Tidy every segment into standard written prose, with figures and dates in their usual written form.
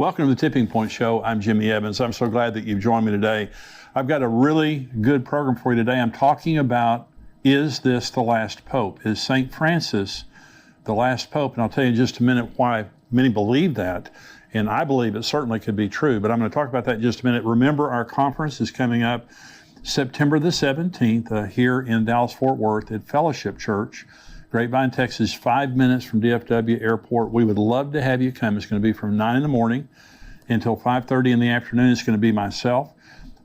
Welcome to the Tipping Point Show. I'm Jimmy Evans. I'm so glad that you've joined me today. I've got a really good program for you today. I'm talking about, is this the last pope? Is St. Francis the last pope? And I'll tell you in just a minute why many believe that. And I believe it certainly could be true, but I'm going to talk about that in just a minute. Remember, our conference is coming up September the 17th here in Dallas-Fort Worth at Fellowship Church, Grapevine, Texas, 5 minutes from DFW Airport. We would love to have you come. It's going to be from 9 in the morning until 5:30 in the afternoon. It's going to be myself,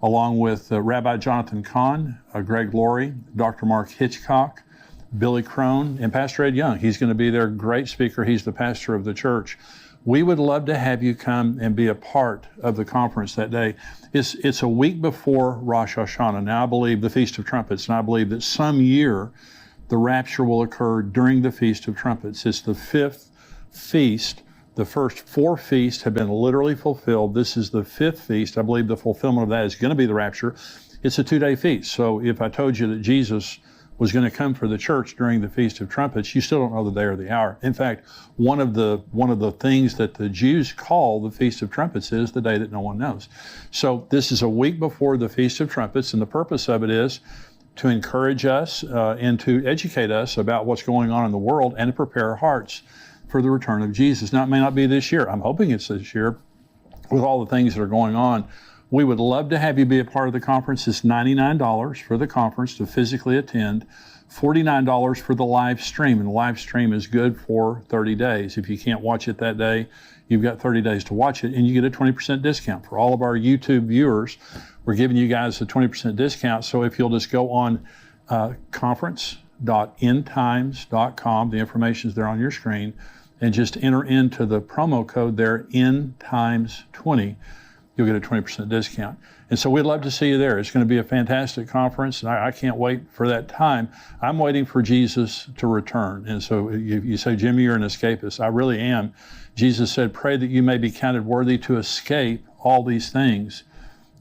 along with Rabbi Jonathan Kahn, Greg Laurie, Dr. Mark Hitchcock, Billy Crone, and Pastor Ed Young. He's going to be there, great speaker. He's the pastor of the church. We would love to have you come and be a part of the conference that day. It's a week before Rosh Hashanah. Now, I believe the Feast of Trumpets, and I believe that some year the rapture will occur during the Feast of Trumpets. It's the fifth feast. The first four feasts have been literally fulfilled. This is the fifth feast. I believe the fulfillment of that is going to be the rapture. It's a 2-day feast. So if I told you that Jesus was going to come for the church during the Feast of Trumpets, you still don't know the day or the hour. In fact, one of the things that the Jews call the Feast of Trumpets is the day that no one knows. So this is a week before the Feast of Trumpets, and the purpose of it is to encourage us and to educate us about what's going on in the world and to prepare our hearts for the return of Jesus. Now, it may not be this year. I'm hoping it's this year with all the things that are going on. We would love to have you be a part of the conference. It's $99 for the conference to physically attend, $49 for the live stream, and the live stream is good for 30 days. If you can't watch it that day, you've got 30 days to watch it, and you get a 20% discount. For all of our YouTube viewers, we're giving you guys a 20% discount. So if you'll just go on conference.endtimes.com, the information's there on your screen, and just enter into the promo code there, endtimes20, you'll get a 20% discount. And so we'd love to see you there. It's going to be a fantastic conference, and I can't wait for that time. I'm waiting for Jesus to return. And so you say, Jimmy, you're an escapist. I really am. Jesus said, pray that you may be counted worthy to escape all these things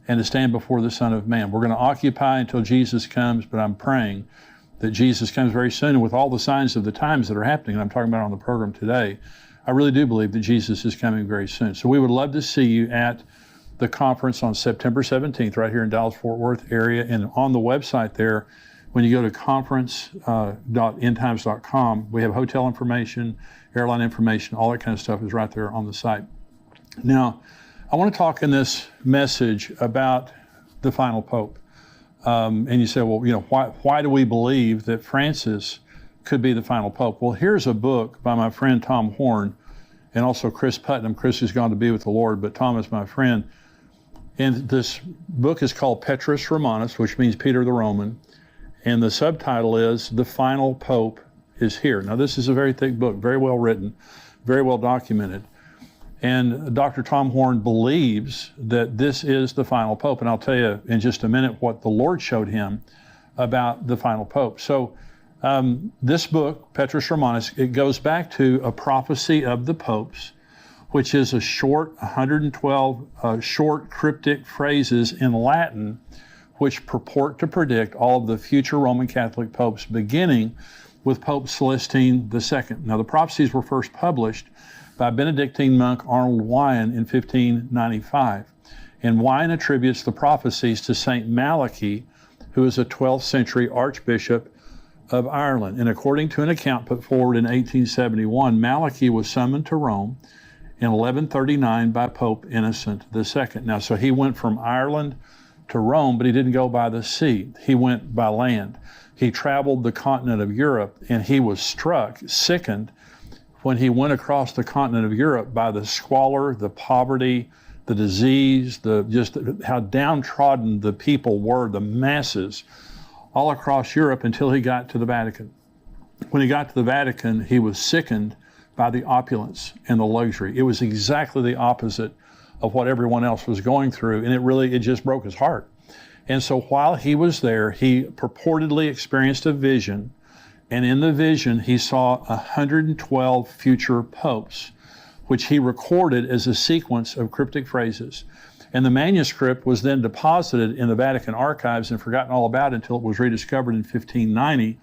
and to stand before the Son of Man. We're going to occupy until Jesus comes, but I'm praying that Jesus comes very soon. And with all the signs of the times that are happening, and I'm talking about on the program today, I really do believe that Jesus is coming very soon. So we would love to see you at the conference on September 17th right here in Dallas-Fort Worth area. And on the website there, when you go to conference.endtimes.com, we have hotel information, airline information, all that kind of stuff is right there on the site. Now, I want to talk in this message about the final pope. And you say, well, why do we believe that Francis could be the final pope? Well, here's a book by my friend Tom Horn and also Chris Putnam. Chris has gone to be with the Lord, but Tom is my friend. And this book is called Petrus Romanus, which means Peter the Roman. And the subtitle is The Final Pope is Here. Now, this is a very thick book, very well written, very well documented. And Dr. Tom Horn believes that this is the final pope. And I'll tell you in just a minute what the Lord showed him about the final pope. So this book, Petrus Romanus, it goes back to a prophecy of the popes, which is a short, 112 short cryptic phrases in Latin, which purport to predict all of the future Roman Catholic popes, beginning with Pope Celestine II. Now, the prophecies were first published by Benedictine monk Arnold Wyon in 1595. And Wyon attributes the prophecies to St. Malachi, who is a 12th century archbishop of Ireland. And according to an account put forward in 1871, Malachi was summoned to Rome in 1139 by Pope Innocent II. Now, so he went from Ireland to Rome, but he didn't go by the sea. He went by land. He traveled the continent of Europe, and he was struck, sickened, when he went across the continent of Europe by the squalor, the poverty, the disease, just how downtrodden the people were, the masses, all across Europe until he got to the Vatican. When he got to the Vatican, he was sickened by the opulence and the luxury. It was exactly the opposite of what everyone else was going through, and it just broke his heart. And so while he was there, he purportedly experienced a vision, and in the vision, he saw 112 future popes, which he recorded as a sequence of cryptic phrases. And the manuscript was then deposited in the Vatican archives and forgotten all about until it was rediscovered in 1590.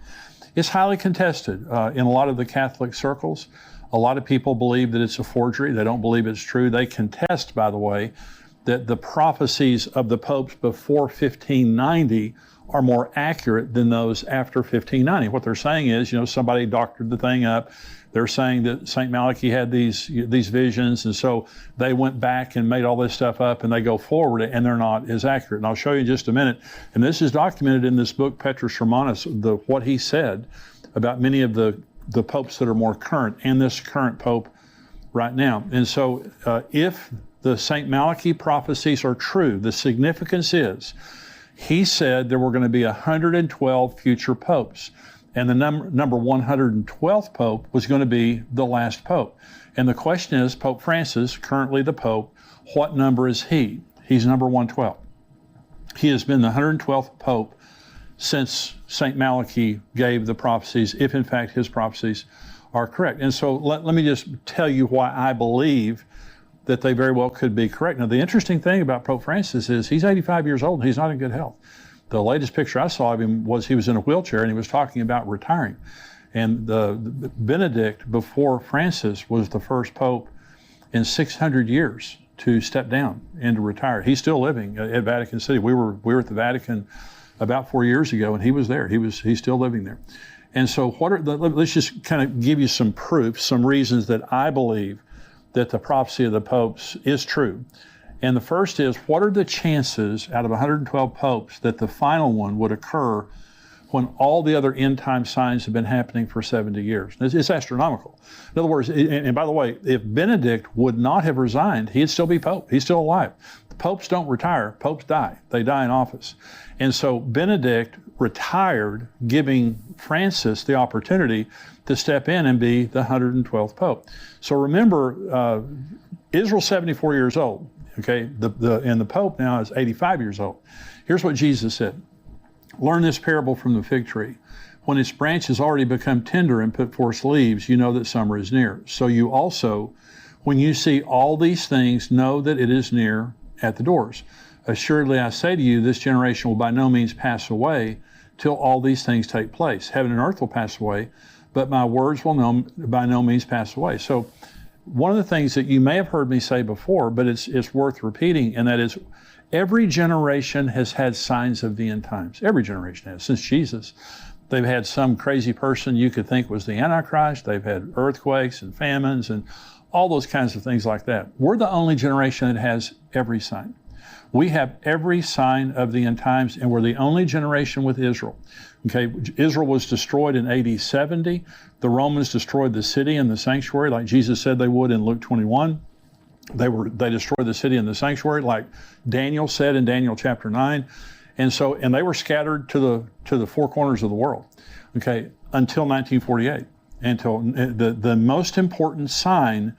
It's highly contested in a lot of the Catholic circles. A lot of people believe that it's a forgery. They don't believe it's true. They contest, by the way, that the prophecies of the popes before 1590 are more accurate than those after 1590. What they're saying is, somebody doctored the thing up. They're saying that St. Malachi had these visions, and so they went back and made all this stuff up, and they go forward, and they're not as accurate. And I'll show you in just a minute. And this is documented in this book, Petrus Romanus, what he said about many of the popes that are more current, and this current pope right now. And so if the St. Malachi prophecies are true, the significance is, he said there were going to be 112 future popes. And the number 112th Pope was going to be the last Pope. And the question is, Pope Francis, currently the Pope, what number is he? He's number 112. He has been the 112th Pope since St. Malachi gave the prophecies, if in fact his prophecies are correct. And so let me just tell you why I believe that they very well could be correct. Now, the interesting thing about Pope Francis is he's 85 years old and he's not in good health. The latest picture I saw of him was he was in a wheelchair and he was talking about retiring. And the Benedict, before Francis, was the first pope in 600 years to step down and to retire. He's still living at Vatican City. We were at the Vatican about 4 years ago, and he was there. He's still living there. And so let's just kind of give you some proof, some reasons that I believe that the prophecy of the popes is true. And the first is, what are the chances out of 112 popes that the final one would occur when all the other end time signs have been happening for 70 years? It's astronomical. In other words, and by the way, if Benedict would not have resigned, he'd still be pope. He's still alive. The popes don't retire. Popes die. They die in office. And so Benedict retired, giving Francis the opportunity to step in and be the 112th pope. So remember, Israel's 74 years old. Okay, and the Pope now is 85 years old. Here's what Jesus said. Learn this parable from the fig tree. When its branch has already become tender and put forth leaves, you know that summer is near. So you also, when you see all these things, know that it is near at the doors. Assuredly, I say to you, this generation will by no means pass away till all these things take place. Heaven and earth will pass away, but my words will by no means pass away. So one of the things that you may have heard me say before, but it's worth repeating, and that is every generation has had signs of the end times. Every generation has, since Jesus. They've had some crazy person you could think was the Antichrist. They've had earthquakes and famines and all those kinds of things like that. We're the only generation that has every sign. We have every sign of the end times, and we're the only generation with Israel. Okay, Israel was destroyed in AD 70. The Romans destroyed the city and the sanctuary, like Jesus said they would in Luke 21. They destroyed the city and the sanctuary, like Daniel said in Daniel chapter 9. And they were scattered to the four corners of the world. Okay, until 1948. Until the most important sign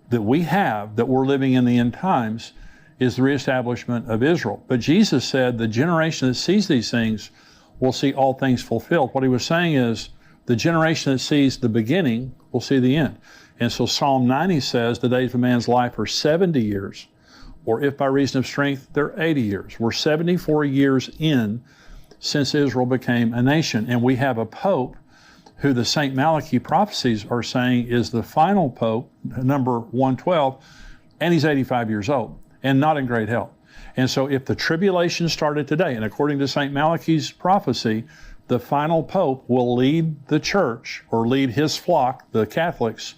that we have that we're living in the end times is the reestablishment of Israel. But Jesus said the generation that sees these things will see all things fulfilled. What he was saying is the generation that sees the beginning will see the end. And so Psalm 90 says the days of a man's life are 70 years, or if by reason of strength, they're 80 years. We're 74 years in since Israel became a nation. And we have a pope who the St. Malachi prophecies are saying is the final pope, number 112, and he's 85 years old and not in great health. And so if the tribulation started today, and according to St. Malachi's prophecy, the final pope will lead the church, or lead his flock, the Catholics,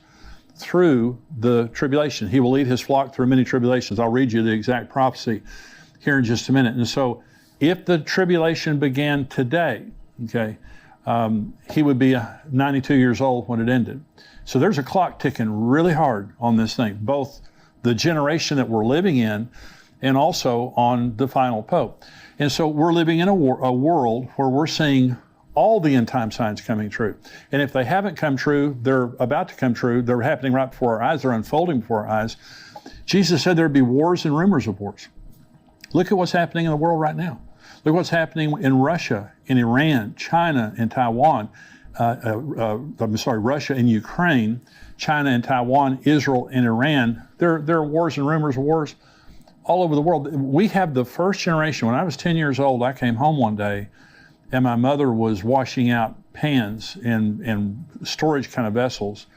through the tribulation. He will lead his flock through many tribulations. I'll read you the exact prophecy here in just a minute. And so if the tribulation began today, okay, he would be 92 years old when it ended. So there's a clock ticking really hard on this thing, both the generation that we're living in and also on the final pope. And so we're living in a world where we're seeing all the end time signs coming true. And if they haven't come true, they're about to come true. They're happening right before our eyes. They're unfolding before our eyes. Jesus said there'd be wars and rumors of wars. Look at what's happening in the world right now. Look what's happening in Russia, in Iran, China, and Taiwan. Russia and Ukraine, China and Taiwan, Israel and Iran. There are wars and rumors of wars all over the world. We have the first generation. When I was 10 years old, I came home one day and my mother was washing out pans and storage kind of vessels.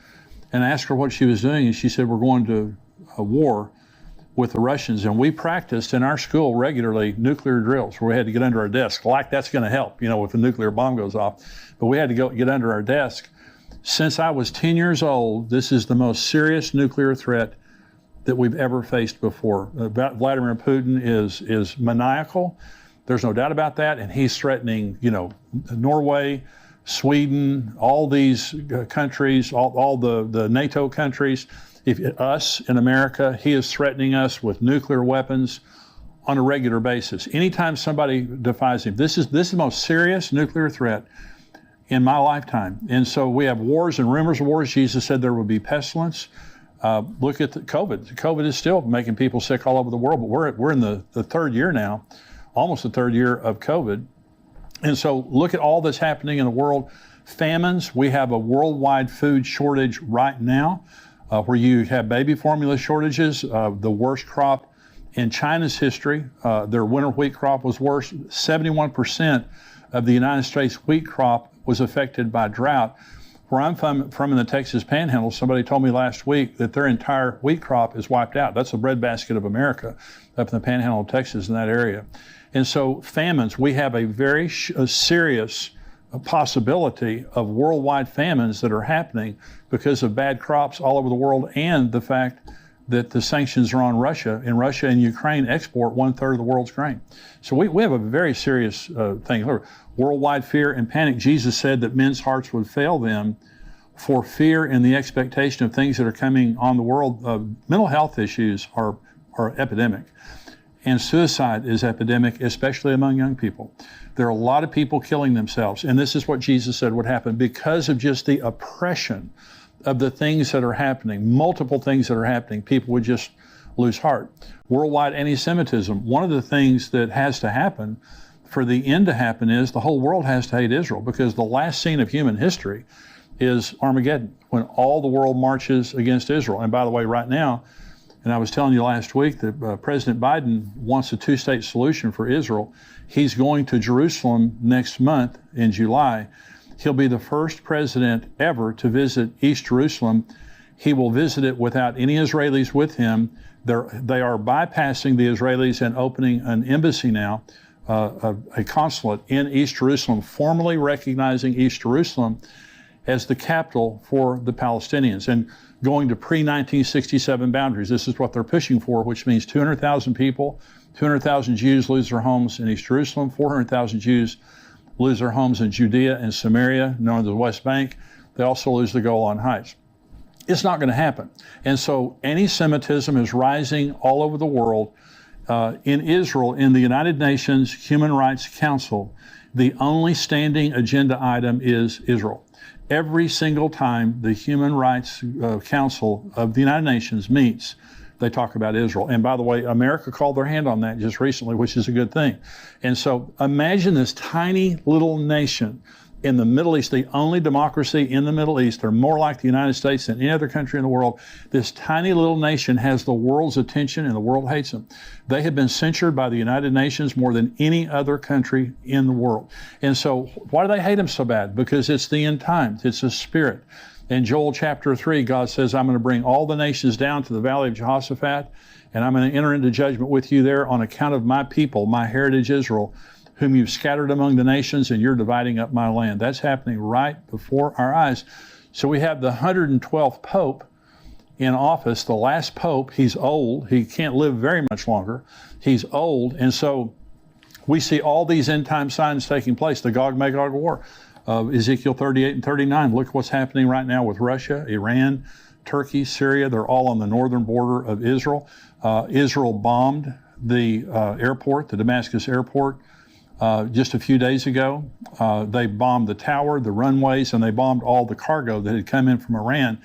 and I asked her what she was doing, and she said, we're going to a war with the Russians, and we practiced in our school regularly nuclear drills where we had to get under our desk, like that's going to help, if a nuclear bomb goes off. But we had to go get under our desk. Since I was 10 years old, this is the most serious nuclear threat that we've ever faced before. Vladimir Putin is maniacal. There's no doubt about that, and he's threatening, Norway, Sweden, all these countries, all the NATO countries. Us in America, he is threatening us with nuclear weapons on a regular basis. Anytime somebody defies him, this is the most serious nuclear threat in my lifetime. And so we have wars and rumors of wars. Jesus said there would be pestilence. Look at the COVID. COVID is still making people sick all over the world, but we're in the third year now, almost the third year of COVID. And so look at all that's happening in the world. Famines, we have a worldwide food shortage right now. Where you have baby formula shortages, the worst crop in China's history. Their winter wheat crop was worse. 71% of the United States wheat crop was affected by drought. Where I'm from in the Texas Panhandle, somebody told me last week that their entire wheat crop is wiped out. That's the breadbasket of America up in the Panhandle of Texas in that area. And so famines, we have a very serious possibility of worldwide famines that are happening because of bad crops all over the world, and the fact that the sanctions are on Russia, and Russia and Ukraine export 1/3 of the world's grain. So we have a very serious thing. Worldwide fear and panic. Jesus said that men's hearts would fail them for fear and the expectation of things that are coming on the world. Mental health issues are epidemic. And suicide is epidemic, especially among young people. There are a lot of people killing themselves. And this is what Jesus said would happen because of just the oppression of the things that are happening, multiple things that are happening. People would just lose heart. Worldwide anti-Semitism. One of the things that has to happen for the end to happen is the whole world has to hate Israel, because the last scene of human history is Armageddon, when all the world marches against Israel. And by the way, right now, and I was telling you last week that President Biden wants a two-state solution for Israel. He's going to Jerusalem next month in July. He'll be the first president ever to visit East Jerusalem. He will visit it without any Israelis with him. They are bypassing the Israelis and opening an embassy now, a consulate in East Jerusalem, formally recognizing East Jerusalem as the capital for the Palestinians, and going to pre-1967 boundaries. This is what they're pushing for, which means 200,000 people, 200,000 Jews lose their homes in East Jerusalem, 400,000 Jews lose their homes in Judea and Samaria, known as the West Bank. They also lose the Golan Heights. It's not going to happen. And so anti-Semitism is rising all over the world. In Israel, in the United Nations Human Rights Council, the only standing agenda item is Israel. Every single time the Human Rights Council of the United Nations meets, they talk about Israel. And by the way, America called their hand on that just recently, which is a good thing. And so imagine this tiny little nation in the Middle East, the only democracy in the Middle East. They're more like the United States than any other country in the world. This tiny little nation has the world's attention, and the world hates them. They have been censured by the United Nations more than any other country in the world. And so why do they hate them so bad? Because it's the end times. It's a spirit. In Joel chapter 3, God says, I'm going to bring all the nations down to the valley of Jehoshaphat, and I'm going to enter into judgment with you there on account of my people, my heritage Israel, whom you've scattered among the nations, and you're dividing up my land. That's happening right before our eyes. So we have the 112th Pope in office, the last Pope. He's old. He can't live very much longer. He's old. And so we see all these end time signs taking place, the Gog-Magog war. Ezekiel 38 and 39, look what's happening right now with Russia, Iran, Turkey, Syria. They're all on the northern border of Israel. Israel bombed the airport, the Damascus airport, just a few days ago. They bombed the tower, the runways, and they bombed all the cargo that had come in from Iran.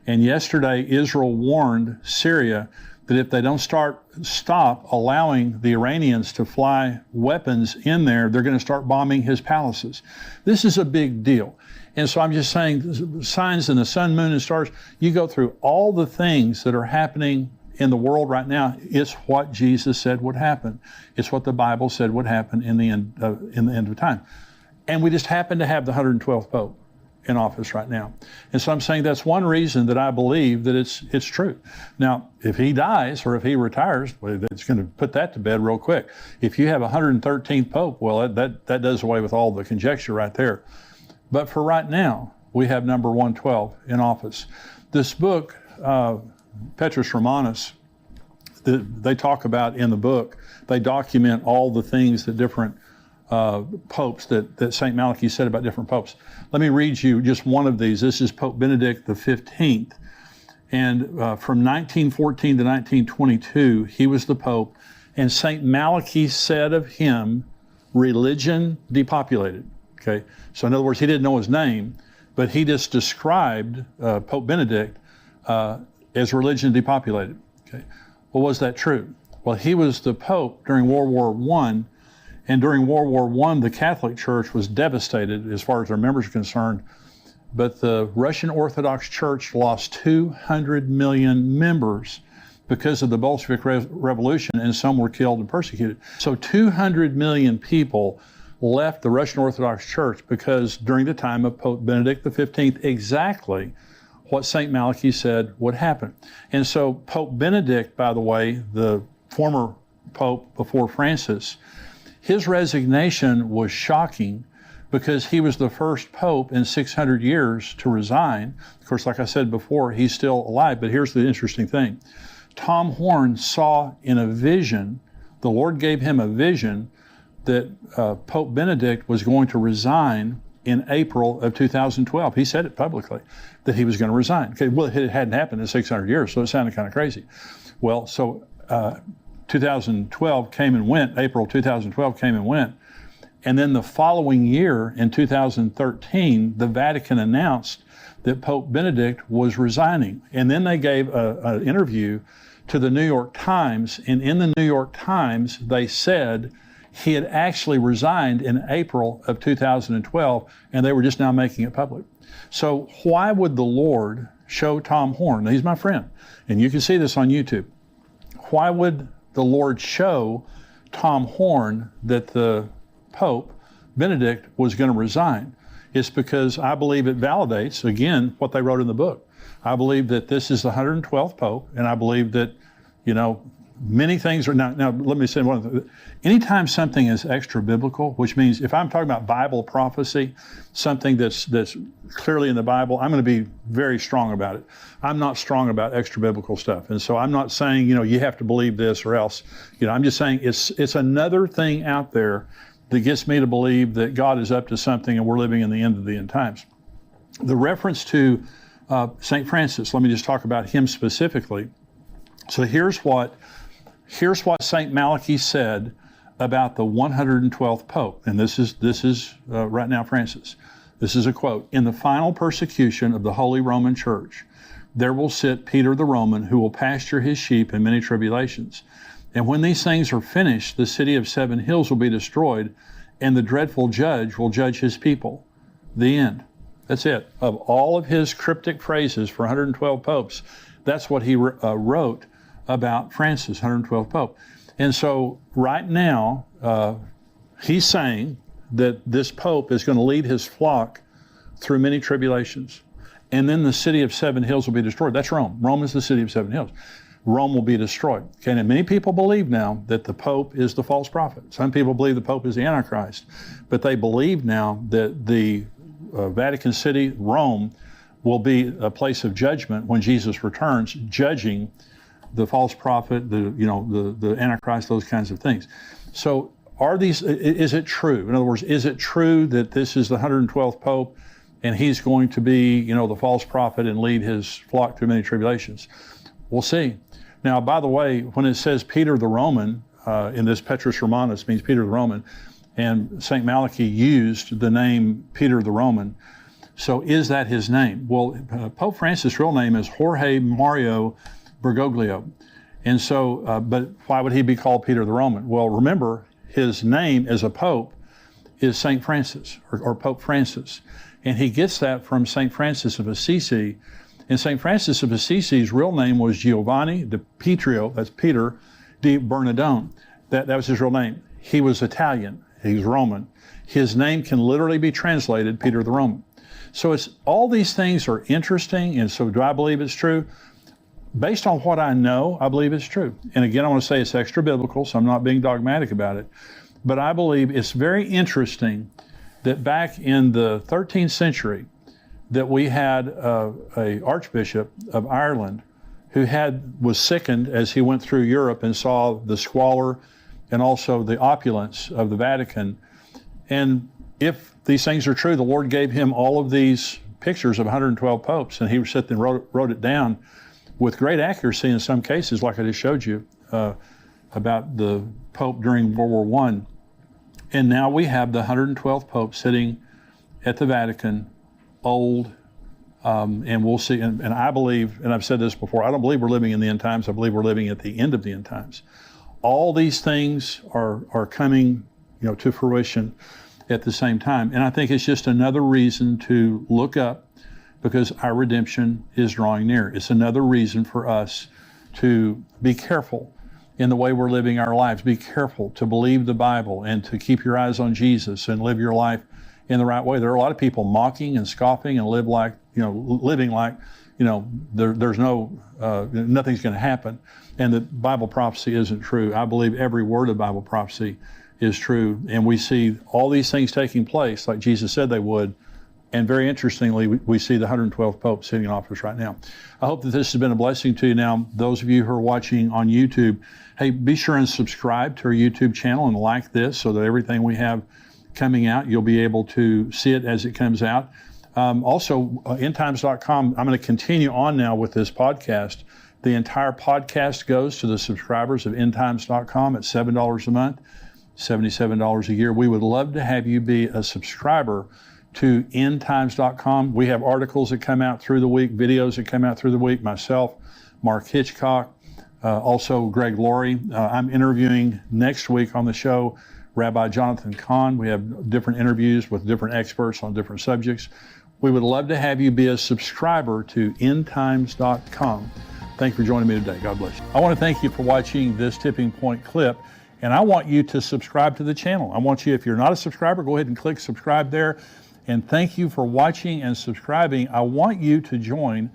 And yesterday, Israel warned Syria that if they don't stop allowing the Iranians to fly weapons in there, they're going to start bombing his palaces. This is a big deal. And so I'm just saying, signs in the sun, moon, and stars, you go through all the things that are happening in the world right now. It's what Jesus said would happen. It's what the Bible said would happen in the end of time. And we just happen to have the 112th Pope. in office right now. And so I'm saying that's one reason that I believe that it's true. Now, if he dies or if he retires, well, it's going to put that to bed real quick. If you have 113th Pope, well, that does away with all the conjecture right there. But for right now, we have number 112 in office. This book, Petrus Romanus, they talk about in the book, they document all the things that different popes that St. Malachy said about different popes. Let me read you just one of these. This is Pope Benedict XV. And from 1914 to 1922, he was the Pope. And St. Malachy said of him, religion depopulated. Okay, so in other words, he didn't know his name, but he just described Pope Benedict as religion depopulated. Okay, well, was that true? Well, he was the Pope during World War I, and during World War I, the Catholic Church was devastated as far as their members are concerned, but the Russian Orthodox Church lost 200 million members because of the Bolshevik Revolution, and some were killed and persecuted. So 200 million people left the Russian Orthodox Church because during the time of Pope Benedict XV, exactly what St. Malachy said would happen. And so Pope Benedict, by the way, the former Pope before Francis, his resignation was shocking because he was the first Pope in 600 years to resign. Of course, like I said before, he's still alive, but here's the interesting thing. Tom Horn saw in a vision, the Lord gave him a vision that Pope Benedict was going to resign in April of 2012. He said it publicly, that he was going to resign. Okay, well, it hadn't happened in 600 years, so it sounded kind of crazy. Well, so 2012 came and went, April 2012 came and went, and then the following year, in 2013, the Vatican announced that Pope Benedict was resigning. And then they gave an interview to the New York Times, and in the New York Times, they said he had actually resigned in April of 2012, and they were just now making it public. So why would the Lord show Tom Horn? Now, he's my friend, and you can see this on YouTube. Why would the Lord show Tom Horn that the Pope, Benedict, was going to resign? It's because I believe it validates, again, what they wrote in the book. I believe that this is the 112th Pope, and I believe that, many things are now let me say one thing. Anytime something is extra biblical, which means if I'm talking about Bible prophecy, something that's clearly in the Bible, I'm going to be very strong about it. I'm not strong about extra biblical stuff. And so I'm not saying, you have to believe this or else. I'm just saying it's another thing out there that gets me to believe that God is up to something and we're living in the end of the end times. The reference to St. Francis, let me just talk about him specifically. So here's what St. Malachy said about the 112th Pope. And this is right now Francis. This is a quote. In the final persecution of the Holy Roman Church, there will sit Peter the Roman, who will pasture his sheep in many tribulations. And when these things are finished, the city of 7 hills will be destroyed, and the dreadful judge will judge his people. The end. That's it. Of all of his cryptic phrases for 112 popes, that's what he wrote about Francis, 112th Pope. And so right now, he's saying that this Pope is going to lead his flock through many tribulations. And then the city of 7 hills will be destroyed. That's Rome. Rome is the city of 7 hills. Rome will be destroyed. Okay, and many people believe now that the Pope is the false prophet. Some people believe the Pope is the Antichrist. But they believe now that the Vatican City, Rome, will be a place of judgment when Jesus returns, judging the false prophet, the Antichrist, those kinds of things. So is it true? In other words, is it true that this is the 112th Pope and he's going to be, the false prophet and lead his flock through many tribulations? We'll see. Now, by the way, when it says Peter the Roman, in this Petrus Romanus means Peter the Roman, and St. Malachy used the name Peter the Roman. So is that his name? Well, Pope Francis' real name is Jorge Mario Bergoglio. And so, but why would he be called Peter the Roman? Well, remember, his name as a pope is St. Francis, or Pope Francis. And he gets that from St. Francis of Assisi. And St. Francis of Assisi's real name was Giovanni di Pietro, that's Peter, di Bernardone. That was his real name. He was Italian, he was Roman. His name can literally be translated Peter the Roman. So it's all these things are interesting. And so do I believe it's true? Based on what I know, I believe it's true. And again, I want to say it's extra biblical, so I'm not being dogmatic about it. But I believe it's very interesting that back in the 13th century, that we had a Archbishop of Ireland who was sickened as he went through Europe and saw the squalor and also the opulence of the Vatican. And if these things are true, the Lord gave him all of these pictures of 112 popes, and he sat and wrote it down with great accuracy in some cases, like I just showed you about the Pope during World War I. And now we have the 112th Pope sitting at the Vatican, old, and we'll see. And I believe, and I've said this before, I don't believe we're living in the end times. I believe we're living at the end of the end times. All these things are coming, to fruition at the same time. And I think it's just another reason to look up, because our redemption is drawing near. It's another reason for us to be careful in the way we're living our lives. Be careful to believe the Bible and to keep your eyes on Jesus and live your life in the right way. There are a lot of people mocking and scoffing and living like, there's nothing's going to happen, and that Bible prophecy isn't true. I believe every word of Bible prophecy is true, and we see all these things taking place like Jesus said they would. And very interestingly, we see the 112th Pope sitting in office right now. I hope that this has been a blessing to you. Now, those of you who are watching on YouTube, hey, be sure and subscribe to our YouTube channel and like this so that everything we have coming out, you'll be able to see it as it comes out. Also, endtimes.com, I'm going to continue on now with this podcast. The entire podcast goes to the subscribers of endtimes.com at $7 a month, $77 a year. We would love to have you be a subscriber to endtimes.com. We have articles that come out through the week, videos that come out through the week, myself, Mark Hitchcock, also Greg Laurie. I'm interviewing next week on the show Rabbi Jonathan Kahn. We have different interviews with different experts on different subjects. We would love to have you be a subscriber to endtimes.com. Thank you for joining me today. God bless you. I want to thank you for watching this Tipping Point clip, and I want you to subscribe to the channel. I want you, if you're not a subscriber, go ahead and click subscribe there. And thank you for watching and subscribing. I want you to join